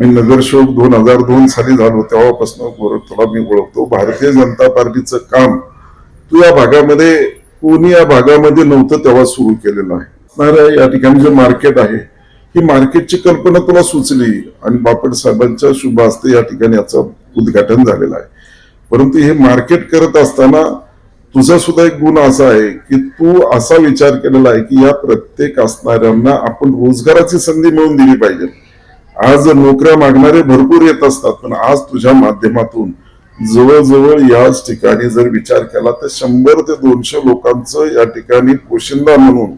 मी नगरसेवक 2002 साली झालो तेव्हापासून गोरखला मी ओळखतो. भारतीय जनता पार्टीचं काम तू या भागामध्ये कोणी या भागामध्ये नव्हतं तेव्हा सुरू केलेलं आहे. या ठिकाणी जे मार्केट आहे ही मार्केटची कल्पना तुला सुचली आणि बापट साहेबांच्या शुभ हस्ते या ठिकाणी याचं उद्घाटन झालेलं आहे. परंतु हे मार्केट करत असताना तुझा सुद्धा एक गुण असा आहे की तू असा विचार केलेला आहे की या प्रत्येक असणाऱ्यांना आपण रोजगाराची संधी मिळवून दिली पाहिजे. आज नोकऱ्या मागणारे भरपूर येत असतात, पण आज तुझ्या माध्यमातून जवळजवळ याच ठिकाणी जर विचार केला तर 100 ते 200 लोकांचं या ठिकाणी पोशिंदा म्हणून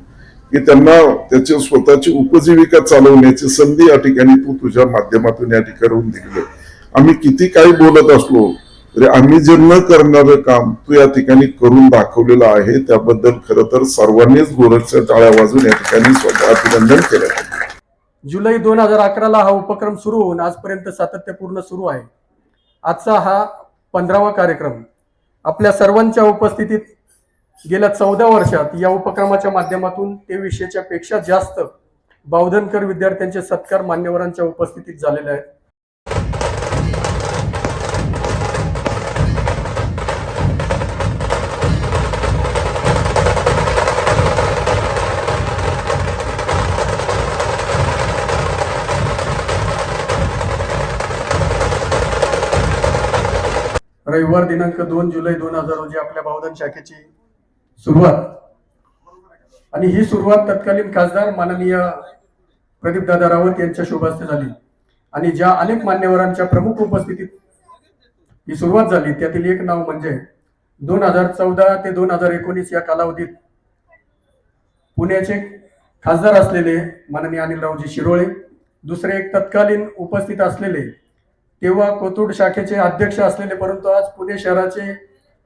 की त्यांना त्याची स्वतःची उपजीविका चालवण्याची संधी या ठिकाणी तू तुझ्या माध्यमातून या ठिकाणी दिली. आम्ही किती काही बोलत असलो तरी आम्ही जे न करणारं काम तू या ठिकाणी करून दाखवलेलं आहे, त्याबद्दल खरं तर सर्वांनीच गोरखच्या टाळ्या वाजून या ठिकाणी स्वतः अभिनंदन केलं. जुलै 2011 हा उपक्रम सुरू होऊन आजपर्यंत सातत्यपूर्ण सुरू आहे. आजचा हा 15वा कार्यक्रम. आपल्या सर्वांच्या उपस्थितीत गेल्या 14 वर्षात या उपक्रमाच्या माध्यमातून 2300च्या पेक्षा जास्त बावधनकर विद्यार्थ्यांचे सत्कार मान्यवरांच्या उपस्थितीत झालेले आहेत. रविवार दिनांक 2 जुलै 2000 रोजी आपल्या बावधन शाखेची सुरुवात आणि ही सुरुवात तत्कालीन खासदार माननीय प्रदीपदादा रावत यांच्या शुभ हस्ते झाली आणि ज्या अनेक मान्यवरांच्या प्रमुख उपस्थितीत ही सुरुवात झाली त्यातील एक नाव म्हणजे 2014 ते 2019 या कालावधीत पुण्याचे खासदार असलेले माननीय अनिलरावजी शिरोळे. दुसरे एक तत्कालीन उपस्थित असलेले तेव्हा कोथरूड शाखेचे अध्यक्ष असलेले परंतु आज पुणे शहराचे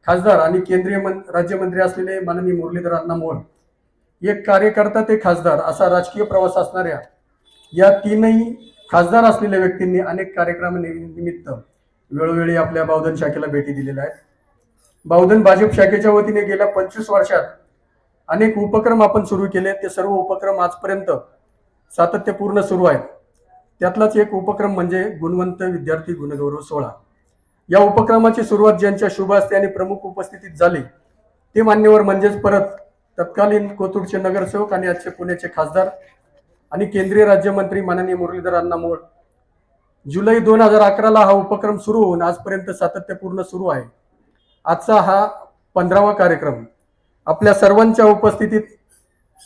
खासदार आणि केंद्रीय राज्यमंत्री असलेले माननीय मुरलीधर अण्णा मोहोळ. एक कार्यकर्ता ते खासदार असा राजकीय प्रवास असणाऱ्या या तीनही खासदार असलेल्या व्यक्तींनी अनेक कार्यक्रमानिमित्त वेळोवेळी आपल्या बावधन शाखेला भेटी दिलेल्या आहेत. बावधन भाजप शाखेच्या वतीने गेल्या 25 वर्षात अनेक उपक्रम आपण सुरू केले. ते सर्व उपक्रम आजपर्यंत सातत्यपूर्ण सुरू आहेत. त्यातलाच एक उपक्रम म्हणजे गुणवंत विद्यार्थी गुणगौरव सोहळा. या उपक्रमाची सुरुवात ज्यांच्या शुभ हस्ते आणि प्रमुख उपस्थितीत झाली ते मान्यवर म्हणजेच परत तत्कालीन कोथरूडचे नगरसेवक आणि आजचे पुण्याचे खासदार आणि केंद्रीय राज्यमंत्री माननीय मुरलीधर अण्णा मोहोळ. जुलै 2011 हा उपक्रम सुरू होऊन आजपर्यंत सातत्यपूर्ण सुरू आहे. आजचा हा 15वा कार्यक्रम. आपल्या सर्वांच्या उपस्थितीत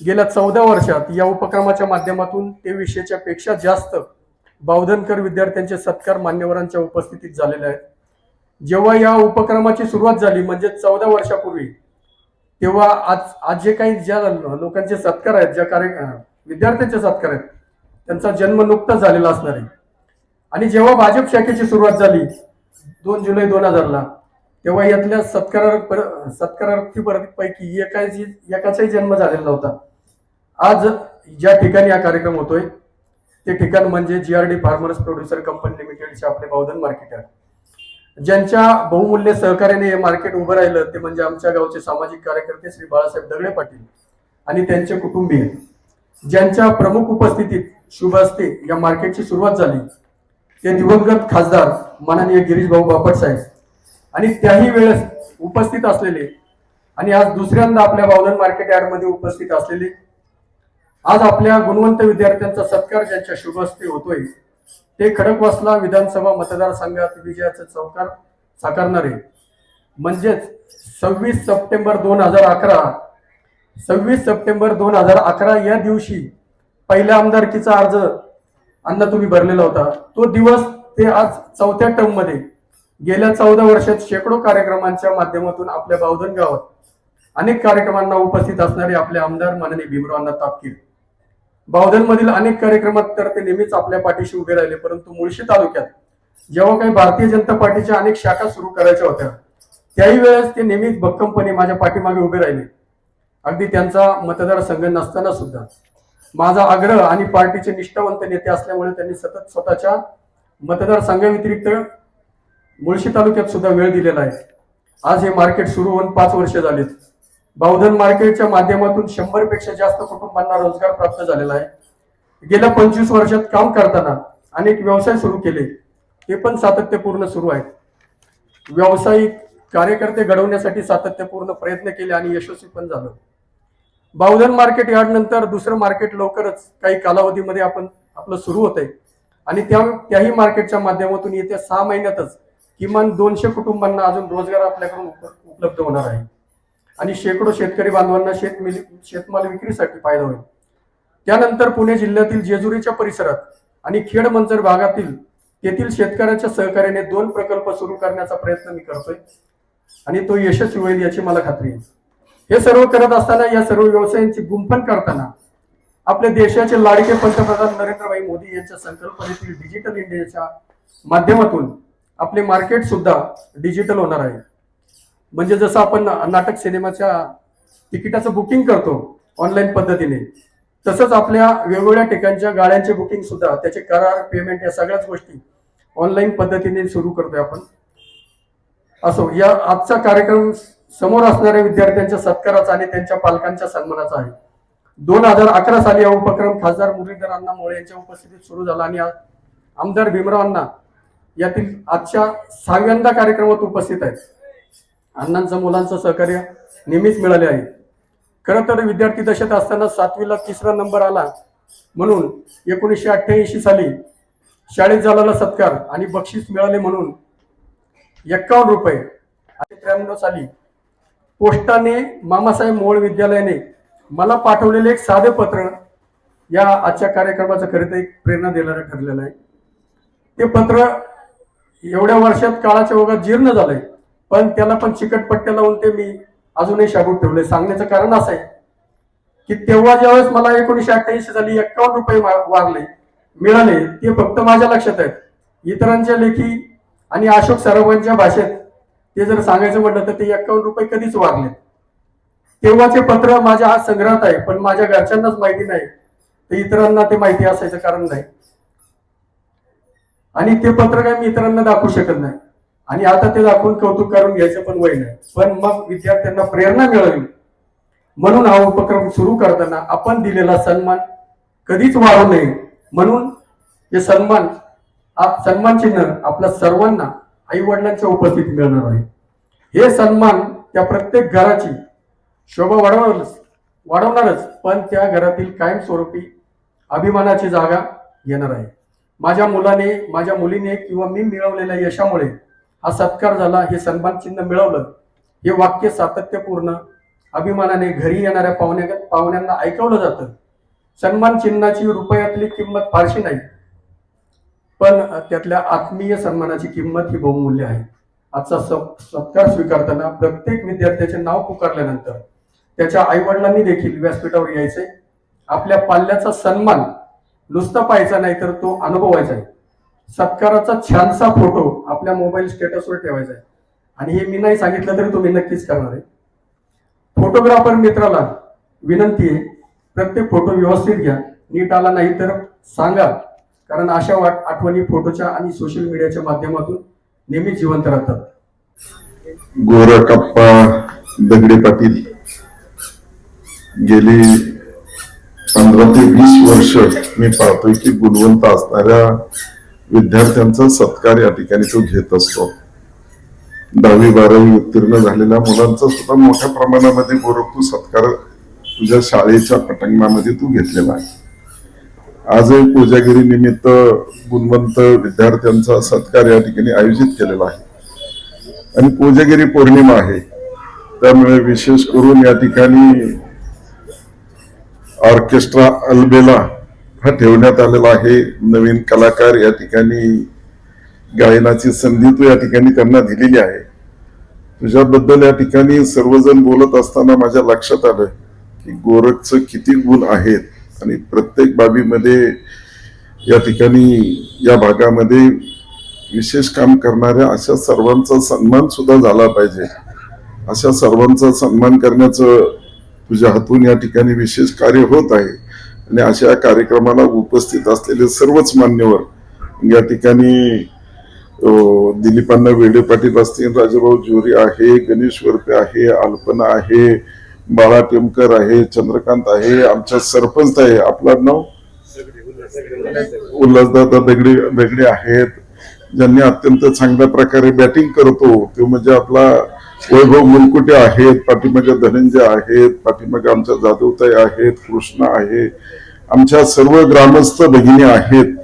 गेल्या 14 वर्षात या उपक्रमाच्या माध्यमातून 2300च्या पेक्षा जास्त बावधनकर विद्यार्थ्यांचे सत्कार मान्यवरांच्या उपस्थितीत झालेले आहेत. जेव्हा या उपक्रमाची सुरुवात झाली म्हणजे 14 वर्षापूर्वी, तेव्हा आज जे काही ज्या लोकांचे सत्कार आहेत, ज्या विद्यार्थ्यांचे सत्कार आहेत, त्यांचा जन्म नुकताच झालेला असणार आहे. आणि जेव्हा भाजप शाखेची सुरुवात झाली 2 जुलै 2000ला, तेव्हा यातल्या सत्कारार्थीपैकी एकाचाही जन्म झालेला नव्हता. आज ज्या ठिकाणी हा कार्यक्रम होतोय ते ठिकाण म्हणजे GRD फार्मर्स प्रोड्युसर कंपनी लिमिटेडचे आपले बावधन मार्केट आहे. ज्यांच्या बहुमूल्य सहकार्याने हे मार्केट उभं राहिलं ते म्हणजे आमच्या गावचे सामाजिक कार्यकर्ते श्री बाळासाहेब दगडे पाटील आणि त्यांचे कुटुंबीय. ज्यांच्या प्रमुख उपस्थितीत शुभ हस्ते या मार्केटची सुरुवात झाली ते दिवंगत खासदार माननीय गिरीश भाऊ बापट साहेब आणि त्याही वेळेस उपस्थित असलेले आणि आज दुसऱ्यांदा आपल्या बावधन मार्केट यार्डमध्ये उपस्थित असलेले, आज आपल्या गुणवंत विद्यार्थ्यांचा सत्कार ज्यांच्या शुभ हस्ते होतोय ते खडकवासला विधानसभा मतदारसंघात विजयाचं चौकार साकारणारे म्हणजेच 26 सप्टेंबर 2011 या दिवशी पहिल्या आमदारकीचा अर्ज अण्णा तुम्ही भरलेला होता. तो दिवस ते आज 4थ्या टर्म मध्ये गेल्या 14 वर्षात शेकडो कार्यक्रमांच्या माध्यमातून आपल्या बावधन गावात अनेक कार्यक्रमांना उपस्थित असणारे आपले आमदार माननीय भीमराव अण्णा तापकीर. बावधन मधील अनेक कार्यक्रमात तर ते नेहमीच आपल्या पाठीशी उभे राहिले. परंतु मुळशी तालुक्यात जेव्हा काही भारतीय जनता पार्टीच्या अनेक शाखा सुरू करायच्या होत्या त्याही वेळेस ते नेहमीच भक्कमपणे माझ्या पाठीमागे उभे राहिले. अगदी त्यांचा मतदारसंघ नसताना सुद्धा. माझा आग्रह आणि पार्टीचे निष्ठावंत नेते असल्यामुळे त्यांनी सतत स्वतःच्या मतदारसंघाव्यतिरिक्त मुळशी तालुक्यात सुद्धा वेळ दिलेला आहे. आज हे मार्केट सुरू होऊन 5 वर्ष झालीत. बावधन मार्केटच्या माध्यमातून 100 पेक्षा जास्त कुटुंबांना रोजगार प्राप्त झालेला आहे. गेल्या 25 वर्षात काम करताना अनेक व्यवसाय सुरू केले, ते पण सातत्यपूर्ण सुरू आहेत. व्यावसायिक कार्यकर्ते घडवण्यासाठी सातत्यपूर्ण प्रयत्न केले आणि यशस्वी पण झालं. बावधन मार्केट यार्ड नंतर दुसरं मार्केट लवकरच काही कालावधीमध्ये आपलं सुरू होतंय आणि त्याही मार्केटच्या माध्यमातून येत्या 6 महिन्यातच किमान 200 कुटुंबांना अजून रोजगार आपल्याकडून उपलब्ध होणार आहे आणि शेकडो शेतकरी बांधवांना शेतमाल विक्रीसाठी फायदा होईल. त्यानंतर पुणे जिल्ह्यातील जेजुरीच्या परिसरात आणि खेड मंचर भागातील तेथील शेतकऱ्यांच्या सहकार्याने 2 प्रकल्प सुरू करण्याचा प्रयत्न मी करतोय आणि तो यशस्वी होईल याची मला खात्री आहे. हे सर्व करत असताना या सर्व व्यवसायांची गुंफण करताना आपल्या देशाचे लाडके पंतप्रधान नरेंद्रभाई मोदी यांच्या संकल्पनेतील डिजिटल इंडियाच्या माध्यमातून आपले मार्केट सुद्धा डिजिटल होणार आहे. म्हणजे जसं आपण नाटक सिनेमाच्या तिकिटाचं बुकिंग करतो ऑनलाईन पद्धतीने, तसंच आपल्या वेगवेगळ्या ठिकाणच्या गाड्यांचे बुकिंग सुद्धा, त्याचे करार, पेमेंट या सगळ्याच गोष्टी ऑनलाईन पद्धतीने सुरू करतोय आपण. असो, या आजचा कार्यक्रम समोर असणाऱ्या विद्यार्थ्यांच्या सत्काराचा आणि त्यांच्या पालकांच्या सन्मानाचा आहे. 2011 साली हा उपक्रम खासदार मुरलीधर अण्णा मोळे यांच्या उपस्थितीत सुरू झाला आणि आमदार भीमराव अण्णा यातील आजच्या 6व्यांदा कार्यक्रमात उपस्थित आहेत. अण्णांचं मुलांचं सहकार्य नेहमीच मिळाले आहे. खरं तर विद्यार्थी दशेत असताना 7वीला 3रा नंबर आला म्हणून 1988 साली शाळेत झालेला सत्कार आणि बक्षीस मिळाले म्हणून 51 रुपये आणि 93 साली पोस्टाने मामासाहेब मोळ विद्यालयाने मला पाठवलेले एक साधे पत्र या आजच्या कार्यक्रमाचं खरं तर एक प्रेरणा देणारं ठरलेलं आहे. ते पत्र एवढ्या वर्षात काळाच्या ओघात जीर्ण झालंय, पण त्याला पण चिकटपट्ट्या लावून ते मी अजूनही शाबूत ठेवले. सांगण्याचं कारण असं आहे की तेव्हा ज्यावेळेस मला 1988 साली 51 रुपये मिळाले, ते फक्त माझ्या लक्षात आहेत. इतरांच्या लेखी आणि अशोक सराफांच्या भाषेत ते जर सांगायचं म्हटलं तर ते 51 रुपये कधीच वारले. तेव्हाचे पत्र माझ्या हात संग्रहात आहे, पण माझ्या घरच्यांनाच माहिती नाही, तर इतरांना ते माहिती असायचं कारण नाही. आणि ते पत्र काय मी इतरांना दाखवू शकत नाही आणि आता ते दाखवून कौतुक करून घ्यायचं पण वय नाही. पण मग विद्यार्थ्यांना प्रेरणा मिळावी म्हणून हा उपक्रम सुरू करताना आपण दिलेला सन्मान कधीच वाढू नये म्हणून हे सन्मान चिन्ह आपल्या सर्वांना आई वडिलांच्या उपस्थितीत मिळणार आहे. हे सन्मान त्या प्रत्येक घराची शोभा वाढवणारच, पण त्या घरातील कायमस्वरूपी अभिमानाची जागा घेणार आहे. माझ्या मुलाने, माझ्या मुलीने किंवा मी मिळवलेल्या यशामुळे हा सत्कार झाला, हे सन्मान चिन्ह मिळवलं, हे वाक्य सातत्यपूर्ण अभिमानाने घरी येणाऱ्या पाहुण्यांना ऐकवलं जातं. सन्मान चिन्हाची रुपयातली किंमत फारशी नाही, पण त्यातल्या आत्मीय सन्मानाची किंमत ही बहुमूल्य आहे. आजचा सत्कार स्वीकारताना प्रत्येक विद्यार्थ्याचे नाव पुकारल्यानंतर त्याच्या आई वडिलांनी देखील व्यासपीठावर यायचे. आपल्या पाल्याचा सन्मान नुसता पाहायचा नाही, तर तो अनुभवायचा आहे. सत्काराचा छानसा फोटो आपल्या मोबाईल स्टेटसवर ठेवायचा आहे आणि हे मी नाही सांगितलं तरी तुम्ही नक्कीच करणार आहे. फोटोग्राफर मित्राला विनंती आहे, प्रत्येक फोटो व्यवस्थित घ्या, नीट आला नाही तर सांगा, कारण अशा आठवणी फोटोच्या आणि सोशल मीडियाच्या माध्यमातून नेहमी जिवंत राहतात. गोरकप्पा दगडे पाटील गेली 15 ते 20 वर्ष मी पाहतोय की गुणवंत असणाऱ्या विद्यार्थ्यांचा सत्कार या ठिकाणी तो घेत असतो. 10वी 12वी उत्तीर्ण झालेल्या मुलांचा सुद्धा मोठ्या प्रमाणामध्ये गोरख तू सत्कार तुझ्या शाळेच्या पटांगणामध्ये तू घेतलेला आहे. आजही कोजागिरी निमित्त गुणवंत विद्यार्थ्यांचा सत्कार या ठिकाणी आयोजित केलेला आहे आणि कोजागिरी पौर्णिमा आहे, त्यामुळे विशेष करून या ठिकाणी ऑर्केस्ट्रा अल्बेला हा ठेवण्यात आलेला आहे. नवीन कलाकार या ठिकाणी गायनाची संधी तू या ठिकाणी त्यांना दिलेली आहे. तुझ्याबद्दल या ठिकाणी सर्वजण बोलत असताना माझ्या लक्षात आलं की गोरखचं किती गुण आहेत आणि प्रत्येक बाबीमध्ये या ठिकाणी या भागामध्ये विशेष काम करणाऱ्या अशा सर्वांचा सन्मान सुद्धा झाला पाहिजे. अशा सर्वांचा सन्मान करण्याचं तुझ्या हातून या ठिकाणी विशेष कार्य होत आहे आणि अशा कार्यक्रमाला उपस्थित असलेले सर्वच मान्यवर या ठिकाणी दिलीपांना वेडे पाटील असतील, राजाभाऊ जोरी आहे, गणेश वरपे आहे, अल्पना आहे, बाळा टेमकर आहे, चंद्रकांत आहे, आमच्या सरपंच आहे, आपलं नाव उल्हासदादा दगडे दगडे आहेत, ज्यांनी अत्यंत चांगल्या प्रकारे बॅटिंग करतो तो म्हणजे आपला वैभव मुलकुटे आहेत, पाठीमागे धनंजय आहेत, पाठीमागे आमच्या जाधवताई आहेत, कृष्णा आहे, आमच्या सर्व ग्रामस्थ भगिनी आहेत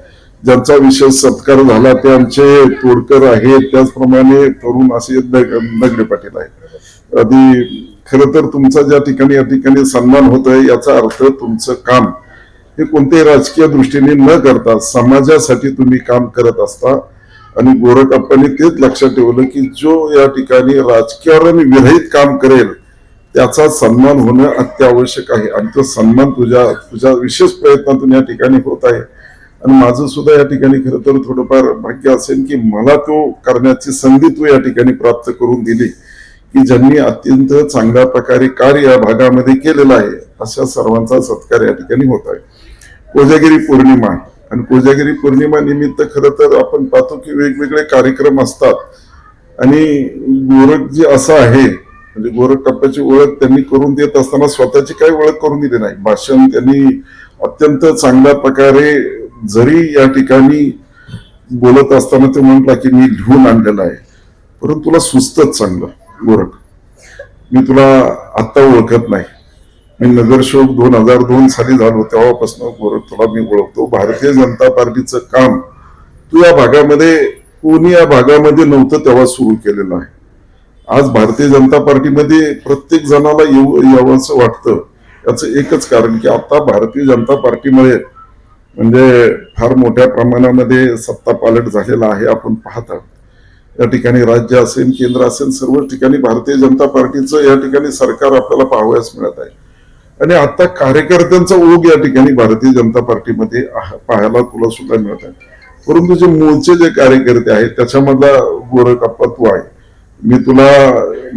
ज्यांचा विशेष सत्कार झाला ते आमचे तोडकर आहेत, त्याचप्रमाणे तरुण असे दगडे पाटील आहेत. आधी खरं तर तुमचा ज्या ठिकाणी या ठिकाणी सन्मान होत आहे याचा अर्थ तुमचं काम हे कोणत्याही राजकीय दृष्टीने न करता समाजासाठी तुम्ही काम करत असता. आणि गोरखप्पांनी तेच लक्षात ठेवलं की जो या ठिकाणी राजकारण विरहित काम करेल त्याचा सन्मान होणं अत्यावश्यक आहे आणि तो सन्मान तुझ्या विशेष प्रयत्नातून या ठिकाणी होत आहे. आणि माझं सुद्धा या ठिकाणी खरं तर थोडंफार भाग्य असेल की मला तो करण्याची संधी तू या ठिकाणी प्राप्त करून दिली की ज्यांनी अत्यंत चांगल्या प्रकारे कार्य या भागामध्ये केलेलं आहे अशा सर्वांचा सत्कार या ठिकाणी होत आहे. कोजागिरी पौर्णिमा आहे आणि कोजागिरी पौर्णिमा निमित्त खरं तर आपण पाहतो की वेगवेगळे कार्यक्रम असतात आणि गोरख जे असं आहे म्हणजे गोरखप्पाची ओळख त्यांनी करून देत असताना स्वतःची काही ओळख करून दिली नाही. भाषण त्यांनी अत्यंत चांगल्या प्रकारे जरी या ठिकाणी बोलत असताना ते म्हटला की मी लिहून आणलेलं आहे, परंतु तुला सुचतच चांगलं गोरख, मी तुला आत्ता ओळखत नाही, मी नगरसेवक 2002 साली झालो तेव्हापासून गोरख तुला मी ओळखतो. भारतीय जनता पार्टीचं काम तू या भागामध्ये कोणी या भागामध्ये नव्हतं तेव्हा सुरू केलेलं आहे. आज भारतीय जनता पार्टीमध्ये प्रत्येक जणाला यावंसं वाटतं. याचं एकच कारण की आता भारतीय जनता पार्टीमुळे म्हणजे फार मोठ्या प्रमाणामध्ये सत्ता पालट झालेला आहे. आपण पाहत आहोत या ठिकाणी राज्य असेल केंद्र असेल सर्व ठिकाणी भारतीय जनता पार्टीचं या ठिकाणी सरकार आपल्याला पाहावयास मिळत आहे. आणि आता कार्यकर्त्यांचा ओघ या ठिकाणी भारतीय जनता पार्टीमध्ये पाहायला तुला सुद्धा मिळत आहे. परंतु जे मूळचे जे कार्यकर्ते आहेत त्याच्यामधला गोरखप्पा तू आहे. मी तुला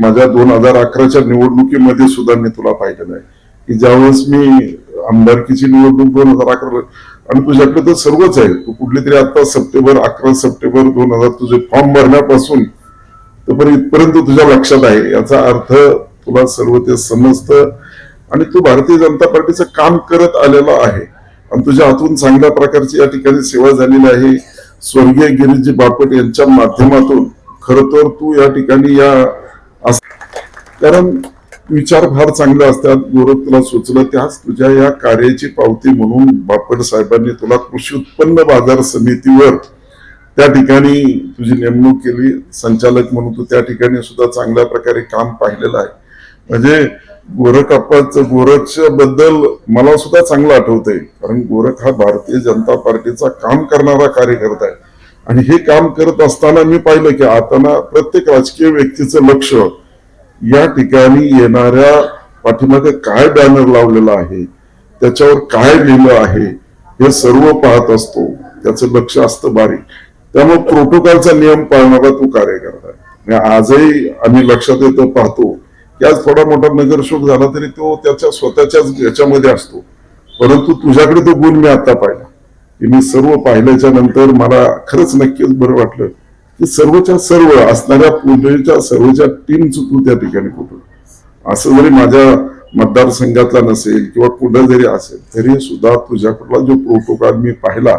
माझ्या 2011च्या निवडणुकीमध्ये सुद्धा मी तुला पाहिलेलं आहे की ज्यावेळेस मी आमदारकीची निवडणूक 2011 आणि तुझ्याकडे तर सर्वच आहे. तू कुठली तरी आता 11 सप्टेंबर 2000 तुझे फॉर्म भरण्यापासून तर इथपर्यंत तुझ्या लक्षात आहे. याचा अर्थ तुला सर्व ते समजतं आणि तू भारतीय जनता पार्टीचं काम करत आलेला आहे आणि तुझ्या हातून चांगल्या प्रकारची या ठिकाणी सेवा झालेली आहे. स्वर्गीय गिरीजी बापट यांच्या माध्यमातून खर तर तू या ठिकाणी कारण विचार फार चांगले असतात. गोरख तुला सुचलं त्याच तुझ्या या कार्याची पावती म्हणून बापट साहेबांनी तुला कृषी उत्पन्न बाजार समितीवर त्या ठिकाणी तुझी नेमणूक केली. संचालक म्हणून तू त्या ठिकाणी सुद्धा चांगल्या प्रकारे काम पाहिलेलं आहे. म्हणजे गोरखच्या बद्दल मला सुद्धा चांगलं आठवतंय कारण गोरख हा भारतीय जनता पार्टीचा काम करणारा कार्यकर्ता आहे. आणि हे काम करत असताना मी पाहिलं की आता प्रत्येक राजकीय व्यक्तीचं लक्ष या ठिकाणी येणाऱ्या पाठीमागे काय बॅनर लावलेला आहे त्याच्यावर काय लिहिलं आहे हे सर्व पाहत असतो. त्याचं लक्ष असतं बारीक. त्यामुळे प्रोटोकॉलचा नियम पाळणारा तू कार्यकर्ता आहे. आजही आम्ही लक्षात येतो पाहतो की आज थोडा मोठा नगरसेवक झाला तरी तो त्याच्या स्वतःच्याच याच्यामध्ये असतो. परंतु तुझ्याकडे तो गुण मी आता पाहिला की मी सर्व पाहिल्याच्या नंतर मला खरंच नक्कीच बरं वाटलं की सर्वच्या सर्व असणाऱ्या पुढच्या सर्वच्या टीमचं तू त्या ठिकाणी कुठं असं जरी माझ्या मतदारसंघातला नसेल किंवा कुठं जरी असेल तरी सुद्धा तुझ्याकडला जो प्रोटोकॉल मी पाहिला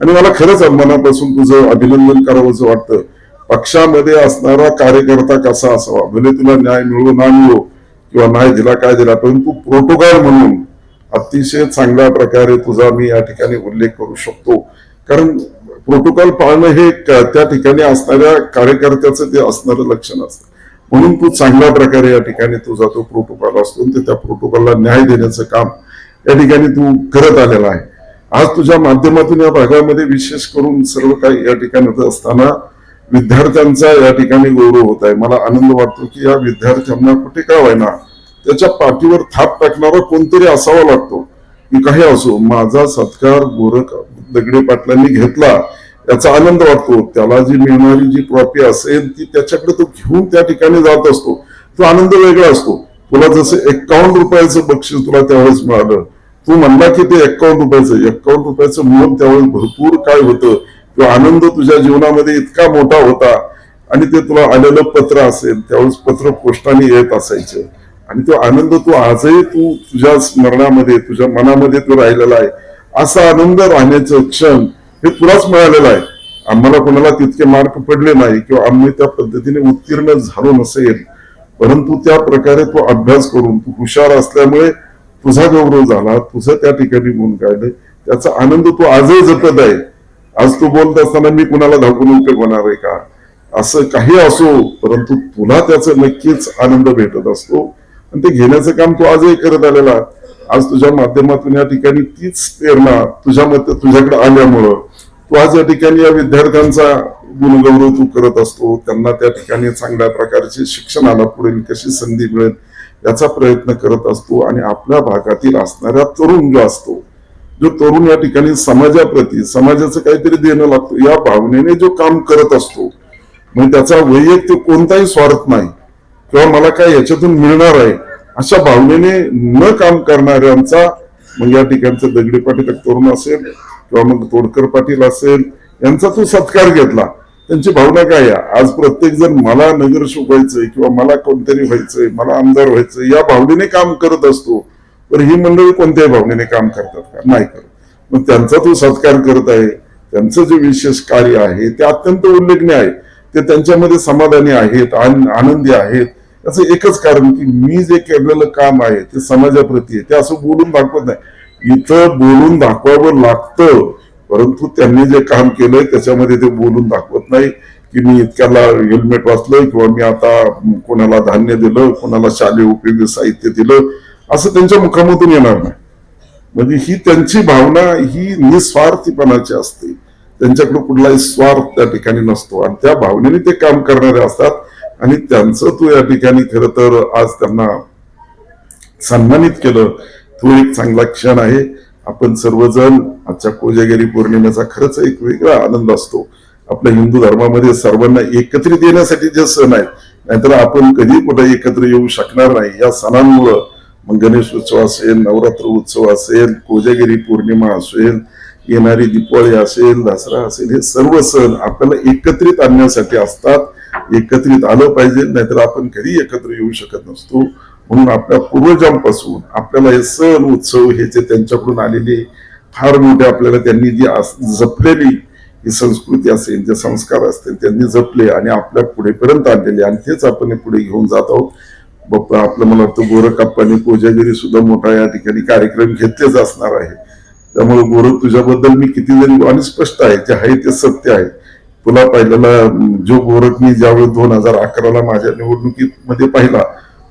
आणि मला खरंच मनापासून तुझं अभिनंदन करावंसं वाटतं. पक्षामध्ये असणारा कार्यकर्ता कसा असावा, भले तुला न्याय मिळो ना मिळो किंवा नाही दिला काय दिला, परंतु प्रोटोकॉल म्हणून अतिशय चांगल्या प्रकारे तुझा मी या ठिकाणी उल्लेख करू शकतो. कारण प्रोटोकॉल पाळणं हे त्या ठिकाणी असणाऱ्या कार्यकर्त्याचं ते असणारं लक्षण असतं. म्हणून तू चांगल्या प्रकारे या ठिकाणी तुझा तो प्रोटोकॉल असतो त्या प्रोटोकॉलला न्याय देण्याचं काम या ठिकाणी तू करत आलेला आहे. आज तुझ्या माध्यमातून या भागामध्ये विशेष करून सर्व काही या ठिकाणी असताना विद्यार्थ्यांचा या ठिकाणी गौरव होत आहे. मला आनंद वाटतो की या विद्यार्थ्यांना कुठे का व्हायना त्याच्या पाठीवर थाप टाकणारा कोणतरी असावा लागतो की काही असो. माझा सत्कार गोरख दगडे पाटलांनी घेतला याचा आनंद वाटतो. त्याला जी मिळणारी जी ट्रॉफी असेल ती त्याच्याकडे तो घेऊन त्या ठिकाणी जात असतो. तो आनंद वेगळा असतो. तुला जसं 51 रुपयाचं बक्षीस तुला त्यावेळेस मिळालं, तू म्हणला की ते 51 रुपयाचं मोल त्यावेळेस भरपूर काय होतं, तो आनंद तुझ्या जीवनामध्ये इतका मोठा होता. आणि ते तुला आलेलं पत्र असेल त्यावेळेस पत्र पोस्टाने येत असायचं आणि तो आनंद तू आजही तुझ्या स्मरणामध्ये तुझ्या मनामध्ये तो राहिलेला आहे. असा आनंद राहण्याचं क्षण हे तुलाच मिळालेलं आहे. आम्हाला कोणाला तितके मार्क पडले नाही किंवा आम्ही त्या पद्धतीने उत्तीर्ण झालो नसेल, परंतु त्या प्रकारे तो अभ्यास करून तू हुशार असल्यामुळे तुझा गौरव झाला, तुझं त्या ठिकाणी गुण गायलं, त्याचा आनंद तू आजही जपत आहे. आज तू बोलत असताना मी कुणाला धाकून उपयोग होणार आहे का, असं काही असो, परंतु तुला त्याचा नक्कीच आनंद भेटत असतो आणि ते घेण्याचं काम तू आजही करत आलेला. आज तुझ्या माध्यमातून या ठिकाणी तीच प्रेरणा तुझ्याकडे आल्यामुळं तू आज या ठिकाणी या विद्यार्थ्यांचा गुणगौरव तू करत असतो. त्यांना त्या ठिकाणी चांगल्या प्रकारचे शिक्षणाला पुढील कशी संधी मिळेल याचा प्रयत्न करत असतो. आणि आपल्या भागातील असणाऱ्या तरुण जो असतो, जो तरुण या ठिकाणी समाजाप्रती समाजाचं काहीतरी देणं लागतं या भावनेने जो काम करत असतो, म्हणजे त्याचा वैयक्तिक कोणताही स्वार्थ नाही किंवा मला काय याच्यातून मिळणार आहे अशा भावनेने न काम करणाऱ्यांचा, मग या ठिकाणचं दगडी पाटील तरुण असेल किंवा मग तोडकर पाटील असेल, यांचा तू सत्कार घेतला. त्यांची भावना काय आहे, आज प्रत्येक जण मला नगरसेवक व्हायचंय किंवा मला कोणतरी व्हायचंय, मला आमदार व्हायचंय या भावनेने काम करत असतो. तर ही मंडळी कोणत्याही भावनेने काम करतात का? नाही करत. मग त्यांचा तू सत्कार करत आहे. त्यांचं जे विशेष कार्य आहे ते अत्यंत उल्लेखनीय आहे. ते त्यांच्यामध्ये समाधानी आहेत, आनंदी आहेत. याचं एकच कारण की मी जे केलेलं काम आहे ते समाजाप्रती आहे. ते असं बोलून दाखवत नाही. इथं बोलून दाखवावं लागतं, परंतु त्यांनी जे काम केलंय त्याच्यामध्ये ते बोलून दाखवत नाही की मी इतक्याला हेल्मेट वाचलं किंवा मी आता कोणाला धान्य दिलं, कोणाला शालेय उपयोगी साहित्य दिलं, असं त्यांच्या मुखामधून येणार नाही. म्हणजे ही त्यांची भावना ही निस्वार्थीपणाची असते. त्यांच्याकडे कुठलाही स्वार्थ त्या ठिकाणी नसतो आणि त्या भावनेने ते काम करणारे असतात. आणि त्यांचं तू या ठिकाणी खरं तर आज त्यांना सन्मानित केलं, तो एक चांगला क्षण आहे. आपण सर्वजण आजच्या कोजागिरी पौर्णिमेचा खरंच एक वेगळा आनंद असतो. आपल्या हिंदू धर्मामध्ये सर्वांना एकत्रित येण्यासाठी जे सण आहेत, नाहीतर आपण कधी कुठे एकत्र येऊ शकणार नाही. या सणांमुळं मग गणेश उत्सव असेल, नवरात्र उत्सव असेल, कोजागिरी पौर्णिमा असेल, येणारी दिवाळी असेल, दसरा असेल, हे सर्व सण आपल्याला एकत्रित आणण्यासाठी असतात. एकत्रित आलं पाहिजे, नाहीतर आपण कधी एकत्र येऊ शकत नसतो. म्हणून आपल्या पूर्वजांपासून आपल्याला हे सण उत्सव हे जे त्यांच्याकडून आलेले फार मोठे आपल्याला त्यांनी जी जपलेली ही संस्कृती असेल, जे संस्कार असतील त्यांनी जपले आणि आपल्या पुढेपर्यंत आणलेले आणि तेच आपण पुढे घेऊन जात आहोत. बाप्पा आपलं मला वाटतं गोरखप्पांनी कोजागिरी सुद्धा मोठा या ठिकाणी कार्यक्रम घेतलेच असणार आहे. त्यामुळे गोरख तुझ्याबद्दल मी किती जरी आणि स्पष्ट आहे, जे आहे ते सत्य आहे. तुला पाहिलेला जो गोरख मी ज्यावेळी 2011 माझ्या निवडणुकीमध्ये पाहिला,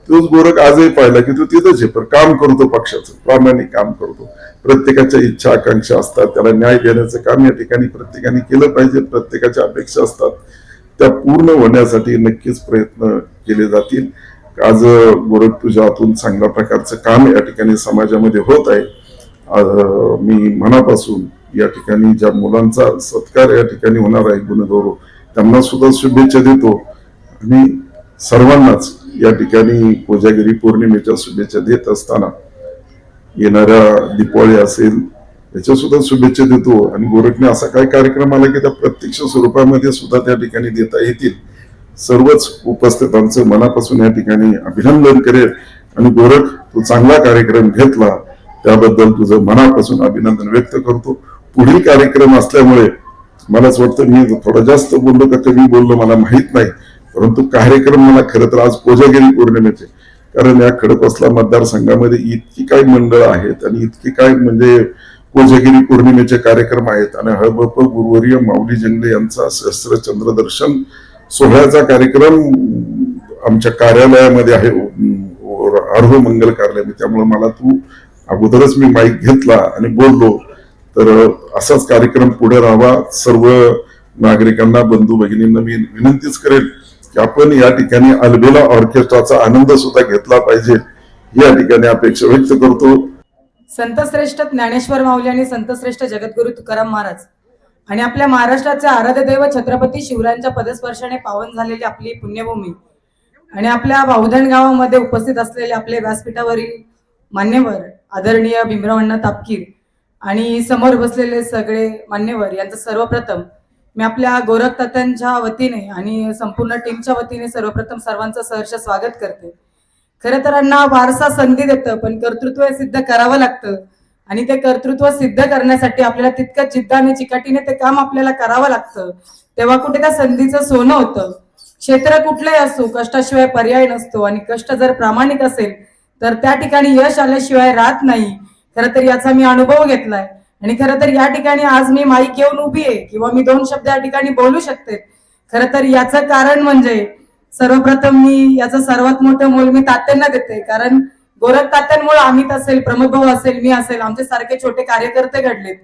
तोच गोरख आजही पाहिला की तो तिथंच आहे, पण काम करतो, पक्षाचं प्रामाणिक काम करतो. प्रत्येकाच्या इच्छा आकांक्षा असतात, त्याला न्याय देण्याचं काम या ठिकाणी प्रत्येकाने केलं पाहिजे. प्रत्येकाच्या अपेक्षा असतात, त्या पूर्ण होण्यासाठी नक्कीच प्रयत्न केले जातील. आज गोरख तुझ्या हातून चांगल्या प्रकारचं काम या ठिकाणी समाजामध्ये होत आहे. मी मनापासून या ठिकाणी ज्या मुलांचा सत्कार या ठिकाणी होणार आहे गुणगौरव, त्यांना सुद्धा शुभेच्छा देतो आणि सर्वांनाच या ठिकाणी कोजागिरी पौर्णिमेच्या शुभेच्छा देत असताना येणाऱ्या दिवाळी असेल याच्या सुद्धा शुभेच्छा देतो. आणि गोरखने असा काय कार्यक्रम आला की त्या प्रत्यक्ष स्वरूपामध्ये सुद्धा त्या ठिकाणी देता येतील. सर्वच उपस्थितांचं मनापासून या ठिकाणी अभिनंदन करेल. आणि गोरख, तू चांगला कार्यक्रम घेतला त्याबद्दल तुझं मनापासून अभिनंदन व्यक्त करतो. पुढील कार्यक्रम असल्यामुळे मलाच वाटतं मी थोडं जास्त बोललो का कमी बोललो मला माहित नाही, परंतु कार्यक्रम मला खरं तर आज कोजागिरी पौर्णिमेचे, कारण या खडकवासला मतदारसंघामध्ये इतकी काही मंडळ आहेत आणि इतकी काय म्हणजे कोजागिरी पौर्णिमेचे कार्यक्रम आहेत. आणि हळबप गुरुवर्य माऊली जंगले यांचा सहस्त्र चंद्रदर्शन सोहळ्याचा कार्यक्रम आमच्या कार्यालयामध्ये आहे, अर्ध मंगल कार्यालय. त्यामुळे मला तू अगोदरच मी माईक घेतला आणि बोललो. तर असाच कार्यक्रम पुढे राहावा. सर्व नागरिकांना, बंधू भगिनींना मी विनंतीच करेल की आपण या ठिकाणी अलबेला ऑर्केस्ट्राचा आनंद सुद्धा घेतला पाहिजे, या ठिकाणी अपेक्षा व्यक्त करतो. संतश्रेष्ठ ज्ञानेश्वर माऊली आणि संतश्रेष्ठ जगद्गुरु तुकाराम महाराज आणि आपल्या महाराष्ट्राचे आराध्य दैवत छत्रपती शिवरायांच्या पदस्पर्शाने पावन झालेली आपली पुण्यभूमी आणि आपल्या बावधन गावामध्ये उपस्थित असलेले आपले व्यासपीठावरील मान्यवर आदरणीय भीमराव तापकीर आणि समोर बसलेले सगळे मान्यवर यांचं सर्वप्रथम मी आपल्या गोरख तात्यांच्या वतीने आणि संपूर्ण टीमच्या वतीने सर्वप्रथम सर्वांचं सहर्ष स्वागत करते. खरं तर अण्णा वारसा संधी देतं, पण कर्तृत्व सिद्ध करावं लागतं. आणि ते कर्तृत्व सिद्ध करण्यासाठी आपल्याला तितकं जिद्द आणि चिकाटीने ते काम आपल्याला करावं लागतं. तेव्हा कुठे त्या संधीचं सोनं होतं. क्षेत्र कुठलंही असो, कष्टाशिवाय पर्याय नसतो आणि कष्ट जर प्रामाणिक असेल तर त्या ठिकाणी यश आल्याशिवाय राहत नाही. खरं तर याचा मी अनुभव घेतलाय आणि खरं तर या ठिकाणी आज मी माईक घेऊन उभी आहे किंवा मी 2 शब्द या ठिकाणी बोलू शकते. खरं तर याचं कारण म्हणजे सर्वप्रथम मी याचं सर्वात मोठं मोल मी तात्यांना देते. कारण गोरख तात्यांमुळे अमित असेल, प्रमोद भाऊ असेल, मी असेल, आमचे सारखे छोटे कार्यकर्ते घडलेत.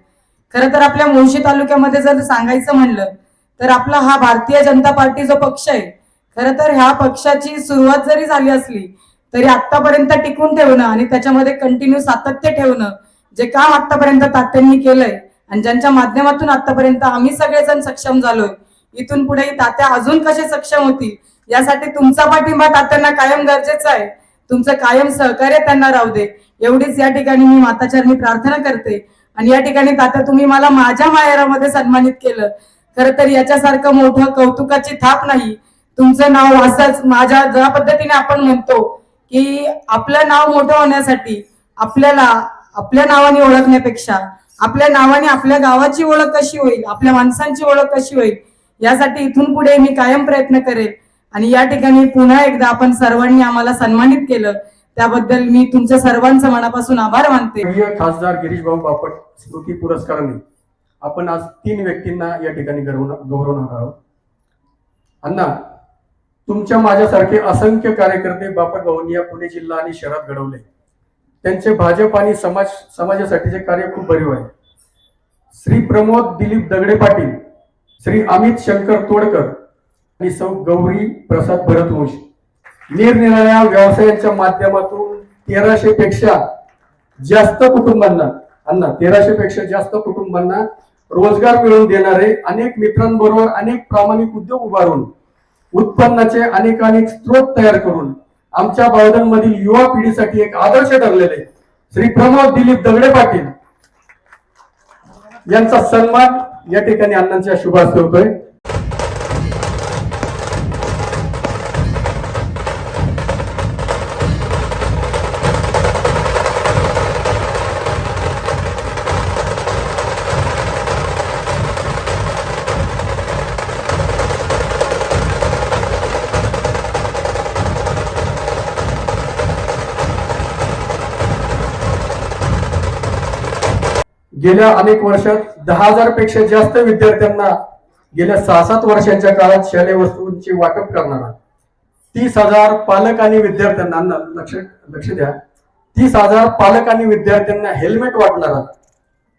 खरं तर आपल्या मुळशी तालुक्यामध्ये जर सांगायचं म्हणलं तर आपला हा भारतीय जनता पार्टी जो पक्ष आहे, खरं तर ह्या पक्षाची सुरुवात जरी झाली असली तरी आतापर्यंत टिकून ठेवणं आणि त्याच्यामध्ये कंटिन्यू सातत्य ठेवणं, जे काम आतापर्यंत तात्यांनी केलंय आणि ज्यांच्या माध्यमातून आतापर्यंत आम्ही सगळेजण सक्षम झालोय, इथून पुढे तात्या अजून कसे सक्षम होतील यासाठी तुमचा पाठिंबा तात्यांना कायम गरजेचा आहे. तुमचं कायम सहकार्य त्यांना राहू दे, एवढीच या ठिकाणी मी माताचरणी प्रार्थना करते. आणि या ठिकाणी तात्या तुम्ही मला माझ्या माहेरामध्ये सन्मानित केलं. खरं तर याच्यासारखं मोठं कौतुकाची थाप नाही. तुमचं नाव असंच माझ्या ज्या पद्धतीने आपण म्हणतो की आपलं नाव मोठं होण्यासाठी आपल्याला आपल्या नावाने ओळखण्यापेक्षा आपल्या नावाने आपल्या गावाची ओळख कशी होईल, आपल्या माणसांची ओळख कशी होईल, यासाठी इथून पुढे मी कायम प्रयत्न करेल. आणि या ठिकाणी पुन्हा एकदा आपण सर्वांनी आम्हाला सन्मानित केलं त्याबद्दल मी तुमच्या सर्वांचं मनापासून आभार मानते. खासदार गिरीश भाऊ बापट स्मृती पुरस्काराने आपण आज 3 व्यक्तींना या ठिकाणी गौरवणार आहोत. अण्णा, तुमच्या माझ्यासारखे असंख्य कार्यकर्ते बापट भाऊंनी या पुणे जिल्हा आणि शहरात घडवले. त्यांचे भाजप आणि समाजासाठीचे कार्य खूप भरीव आहे. श्री प्रमोद दिलीप दगडे पाटील, श्री अमित शंकर तोडकर आणि सौ गौरी प्रसाद भरतवंशी निरनिराळ्या व्यवसायांच्या माध्यमातून 1300 पेक्षा जास्त कुटुंबांना 1300 पेक्षा जास्त कुटुंबांना रोजगार मिळवून देणारे, अनेक मित्रांबरोबर अनेक प्रामाणिक उद्योग उभारून उत्पन्नाचे अनेक स्रोत तयार करून आमच्या बावधनमधील युवा पिढीसाठी एक आदर्श ठरलेले श्री प्रमोद दिलीप दगडे पाटील यांचा सन्मान या ठिकाणी अण्णांच्या शुभ हस्ते होतोय. गेल्या अनेक वर्षात 10,000 पेक्षा जास्त विद्यार्थ्यांना गेल्या 6-7 वर्षांच्या काळात शालेय वस्तूंचे वाटप करणारा, 30,000 पालक आणि विद्यार्थ्यांना लक्ष द्या 30,000 पालक आणि विद्यार्थ्यांना हेल्मेट वाटणारा,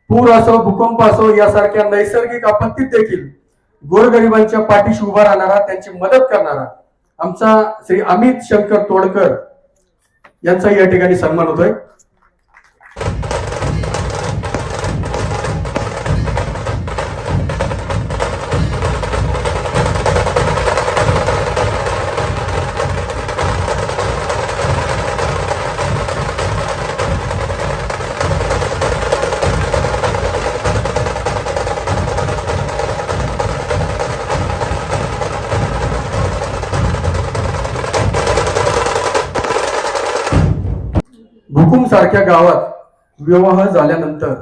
पूर असो भूकंप असो यासारख्या नैसर्गिक आपत्तीत देखील गोरगरिबांच्या पाठीशी उभा राहणारा, त्यांची मदत करणारा आमचा श्री अमित शंकर तोडकर यांचा या ठिकाणी सन्मान होतोय. भुकुम सारख्या गावात विवाह झाल्यानंतर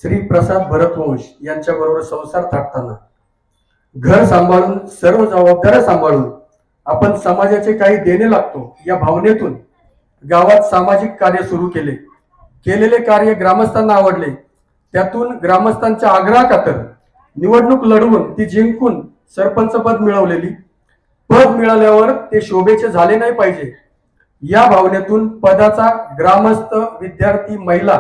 श्री प्रसाद भरतवंश यांच्या बरोबर संसार थाटताना घर सांभाळून सर्व जबाबदाऱ्या सांभाळून आपण समाजाचे काही देणे लागतो या भावनेतून गावात सामाजिक कार्य सुरू केलेले कार्य ग्रामस्थांना आवडले. त्यातून ग्रामस्थांच्या आग्रहाखातर निवडणूक लढवून ती जिंकून सरपंच पद मिळाल्यावर ते शोभेचे झाले नाही पाहिजे या भावनेतून पदाचा ग्रामस्थ, विद्यार्थी, महिला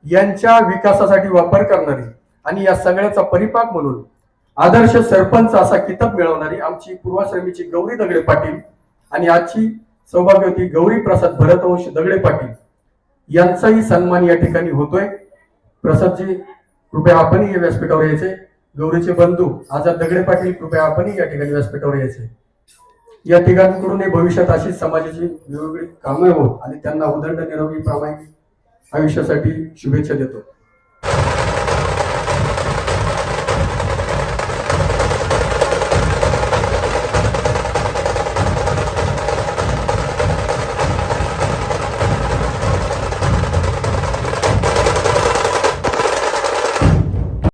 यांच्या विकासासाठी वापर करणारी आणि या सगळ्याचा परिपाक म्हणून आदर्श सरपंच असा किताब मिळवणारी आमची पूर्वाश्रमीची गौरी दगडे पाटील आणि आजची सौभाग्यवती गौरी प्रसाद भरतवंश दगडे पाटील यांचाही सन्मान या ठिकाणी होतोय. प्रसादजी कृपया आपणही या व्यासपीठावर यायचे. गौरीचे बंधू आझाद दगडे पाटील कृपया आपणही या ठिकाणी व्यासपीठावर यायचे. या ठिकाणकडून भविष्यात अशी समाजाची वेगवेगळी कामे होत आणि त्यांना उदंड निरोगी प्रामाणिक आयुष्यासाठी शुभेच्छा देतो.